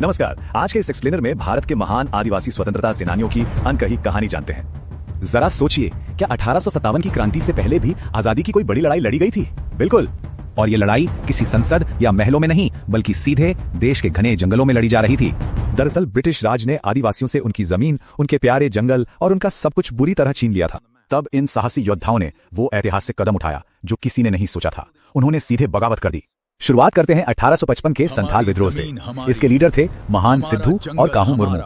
नमस्कार। आज के इस एक्सप्लेनर में भारत के महान आदिवासी स्वतंत्रता सेनानियों की अनकही कहानी जानते हैं। जरा सोचिए, क्या 1857 की क्रांति से पहले भी आजादी की कोई बड़ी लड़ाई लड़ी गई थी? बिल्कुल। और ये लड़ाई किसी संसद या महलों में नहीं, बल्कि सीधे देश के घने जंगलों में लड़ी जा रही थी। दरअसल ब्रिटिश राज ने आदिवासियों से उनकी जमीन, उनके प्यारे जंगल और उनका सब कुछ बुरी तरह छीन लिया था। तब इन साहसी योद्धाओं ने वो ऐतिहासिक कदम उठाया जो किसी ने नहीं सोचा था। उन्होंने सीधे बगावत कर दी। शुरुआत करते हैं 1855 के संथाल विद्रोह से। इसके लीडर थे महान सिद्धू और काहू मुर्मू।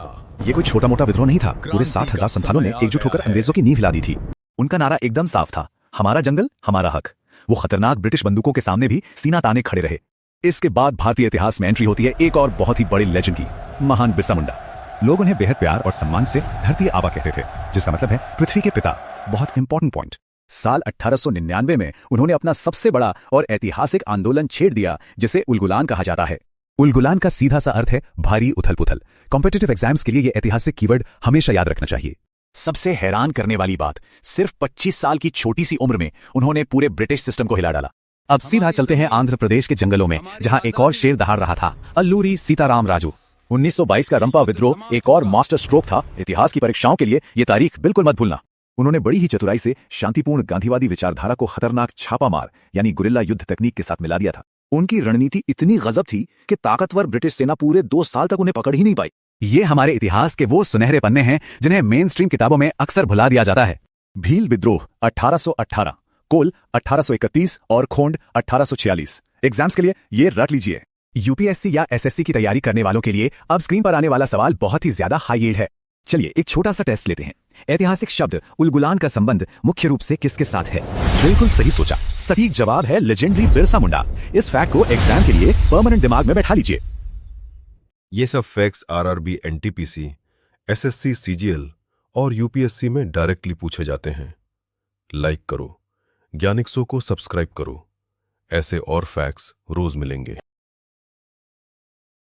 ये कोई छोटा मोटा विद्रोह नहीं था। पूरे 60,000 संथालों ने एकजुट होकर अंग्रेजों की नींव हिला दी थी। उनका नारा एकदम साफ था, हमारा जंगल हमारा हक। वो खतरनाक ब्रिटिश बंदूकों के सामने भी सीना ताने खड़े रहे। इसके बाद भारतीय इतिहास में एंट्री होती है एक और बहुत ही बड़ी लेजेंड की, महान बिरसा मुंडा। लोग उन्हें बेहद प्यार और सम्मान से धरती आबा कहते थे, जिसका मतलब है पृथ्वी के पिता। बहुत इंपॉर्टेंट पॉइंट। साल 1899 में उन्होंने अपना सबसे बड़ा और ऐतिहासिक आंदोलन छेड़ दिया, जिसे उलगुलान कहा जाता है। उलगुलान का सीधा सा अर्थ है भारी उथल पुथल। कॉम्पिटिटिव एग्जाम्स के लिए यह ऐतिहासिक कीवर्ड हमेशा याद रखना चाहिए। सबसे हैरान करने वाली बात, सिर्फ 25 साल की छोटी सी उम्र में उन्होंने पूरे ब्रिटिश सिस्टम को हिला डाला। अब सीधा चलते हैं आंध्र प्रदेश के जंगलों में, जहां एक और शेर दहाड़ रहा था, अल्लूरी सीताराम राजू। 1922 का रंपा विद्रोह एक और मास्टर स्ट्रोक था। इतिहास की परीक्षाओं के लिए यह तारीख बिल्कुल मत भूलना। उन्होंने बड़ी ही चतुराई से शांतिपूर्ण गांधीवादी विचारधारा को खतरनाक छापामार यानी गुरिल्ला युद्ध तकनीक के साथ मिला दिया था। उनकी रणनीति इतनी गजब थी कि ताकतवर ब्रिटिश सेना पूरे 2 साल तक उन्हें पकड़ ही नहीं पाई। ये हमारे इतिहास के वो सुनहरे पन्ने हैं जिन्हें मेन स्ट्रीम किताबों में अक्सर भुला दिया जाता है। भील विद्रोह 1818, कोल 1831 और खोंड 1846। एग्जाम्स के लिए ये रट लीजिए। यूपीएससी या एसएससी की तैयारी करने वालों के लिए अब स्क्रीन पर आने वाला सवाल बहुत ही ज्यादा हाई यील्ड है। चलिए एक छोटा सा टेस्ट लेते हैं। ऐतिहासिक शब्द उलगुलान का संबंध मुख्य रूप से किसके साथ है? बिल्कुल सही सोचा। सटीक जवाब है लेजेंडरी बिरसा मुंडा। इस फैक्ट को एग्जाम के लिए परमानेंट दिमाग में बैठा लीजिए। ये सब facts RRB, NTPC, SSC, CGL और यूपीएससी में डायरेक्टली पूछे जाते हैं। लाइक करो, ज्ञानिक शो को सब्सक्राइब करो। ऐसे और फैक्ट्स रोज मिलेंगे।